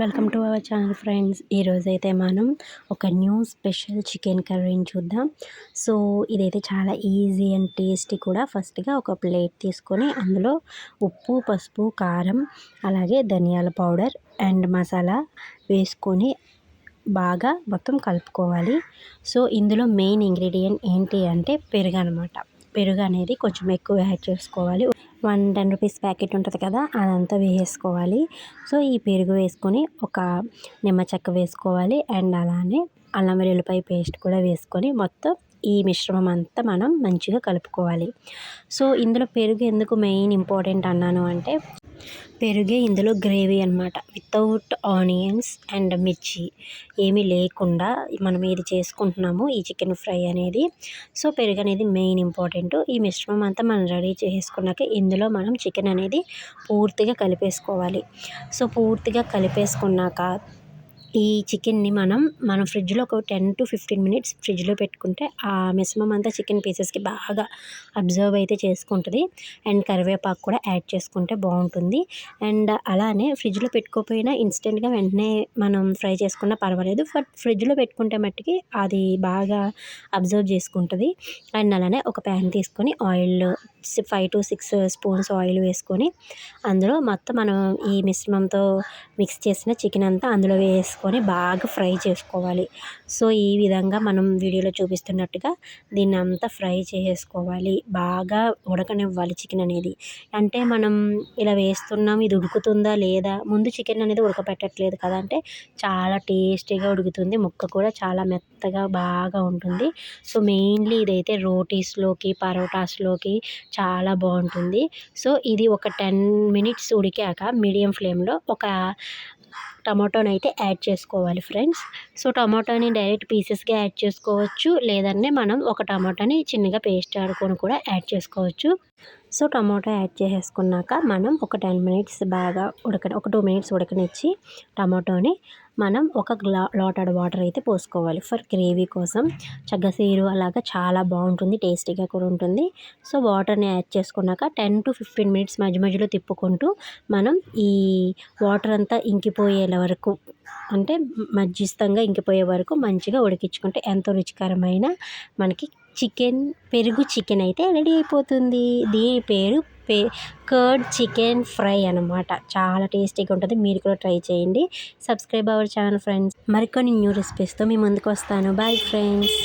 Welcome to our channel friends. ఈరోజైతే మనం ఒక న్యూ స్పెషల్ చికెన్ కర్రీని చూద్దాం. సో ఇదైతే చాలా ఈజీ అండ్ టేస్టీ కూడా. ఫస్ట్గా ఒక ప్లేట్ తీసుకొని అందులో ఉప్పు, పసుపు, కారం, అలాగే ధనియాల పౌడర్ అండ్ మసాలా వేసుకొని బాగా మొత్తం కలుపుకోవాలి. సో ఇందులో మెయిన్ ఇంగ్రీడియంట్ ఏంటి అంటే పెరుగు అనమాట. పెరుగు అనేది కొంచెం ఎక్కువ యాడ్ చేసుకోవాలి. 10 రూపీస్ ప్యాకెట్ ఉంటుంది కదా, అదంతా వేసుకోవాలి. సో ఈ పెరుగు వేసుకొని ఒక నిమ్మ చెక్క వేసుకోవాలి అండ్ అలానే అల్లం వెల్లుల్లిపాయ పేస్ట్ కూడా వేసుకొని మొత్తం ఈ మిశ్రమం అంతా మనం మంచిగా కలుపుకోవాలి. సో ఇందులో పెరుగు ఎందుకు మెయిన్ ఇంపార్టెంట్ అన్నాను అంటే, పెరుగే ఇందులో గ్రేవీ అనమాట. వితౌట్ ఆనియన్స్ అండ్ మిర్చి ఏమీ లేకుండా మనం ఇది చేసుకుంటున్నాము, ఈ చికెన్ ఫ్రై అనేది. సో పెరుగు అనేది మెయిన్ ఇంపార్టెంట్. ఈ మిశ్రమం అంతా మనం రెడీ చేసుకున్నాక ఇందులో మనం చికెన్ అనేది పూర్తిగా కలిపేసుకోవాలి. సో పూర్తిగా కలిపేసుకున్నాక ఈ చికెన్ని మనం ఫ్రిడ్జ్లో ఒక 10 to 15 మినిట్స్ ఫ్రిడ్జ్లో పెట్టుకుంటే ఆ మిశ్రమం అంతా చికెన్ పీసెస్కి బాగా అబ్జర్వ్ అయితే చేసుకుంటుంది. అండ్ కరివేపాకు కూడా యాడ్ చేసుకుంటే బాగుంటుంది. అండ్ అలానే ఫ్రిడ్జ్లో పెట్టుకోకపోయినా ఇన్స్టెంట్గా వెంటనే మనం ఫ్రై చేసుకున్నా పర్వాలేదు. బట్ ఫ్రిడ్జ్లో పెట్టుకుంటే మట్టుకి అది బాగా అబ్జర్వ్ చేసుకుంటుంది. అండ్ అలానే ఒక ప్యాన్ తీసుకొని ఆయిల్ 5 to 6 స్పూన్స్ ఆయిల్ వేసుకొని అందులో మొత్తం మనం ఈ మిశ్రమంతో మిక్స్ చేసిన చికెన్ అంతా అందులో వేసుకొని బాగా ఫ్రై చేసుకోవాలి. సో ఈ విధంగా మనం వీడియోలో చూపిస్తున్నట్టుగా దీన్ని అంతా ఫ్రై చేసుకోవాలి. బాగా ఉడకనివ్వాలి చికెన్ అనేది. అంటే మనం ఇలా వేస్తున్నాం, ఇది ఉడుకుతుందా లేదా, ముందు చికెన్ అనేది ఉడకపెట్టట్లేదు కదా అంటే చాలా టేస్టీగా ఉడుకుతుంది. ముక్క కూడా చాలా మెత్తగా బాగా ఉంటుంది. సో మెయిన్లీ ఇదైతే రోటీస్లోకి, పరోటాస్లోకి చాలా బాగుంటుంది. సో ఇది ఒక 10 మినిట్స్ ఉడికాక మీడియం ఫ్లేమ్లో ఒక టమాటోని అయితే యాడ్ చేసుకోవాలి ఫ్రెండ్స్. సో టమాటోని డైరెక్ట్ పీసెస్గా యాడ్ చేసుకోవచ్చు, లేదంటే మనం ఒక టమాటోని చిన్నగా పేస్ట్ ఆడుకొని కూడా యాడ్ చేసుకోవచ్చు. సో టమాటో యాడ్ చేసేసుకున్నాక మనం ఒక 10 మినిట్స్ బాగా ఒక 2 మినిట్స్ ఉడకనిచ్చి టమాటోని మనం ఒక లోటెడ్ వాటర్ అయితే పోసుకోవాలి ఫర్ గ్రేవీ కోసం. చగ్గసీరు అలాగా చాలా బాగుంటుంది, టేస్టీగా కూడా ఉంటుంది. సో వాటర్ని యాడ్ చేసుకున్నాక 10 to 15 మినిట్స్ మధ్య మధ్యలో తిప్పుకుంటూ మనం ఈ వాటర్ అంతా ఇంకిపోయేల వరకు, అంటే మధ్యస్థంగా ఇంకిపోయే వరకు మంచిగా ఉడికించుకుంటే ఎంతో రుచికరమైన మనకి పెరుగు చికెన్ అయితే రెడీ అయిపోతుంది. దీని పేరు కర్డ్ చికెన్ ఫ్రై అనమాట. చాలా టేస్టీగా ఉంటుంది. మీరు కూడా ట్రై చేయండి. Subscribe our channel friends. మరికొన్ని న్యూ రెసిపీస్తో మీ ముందుకు వస్తాను. Bye friends.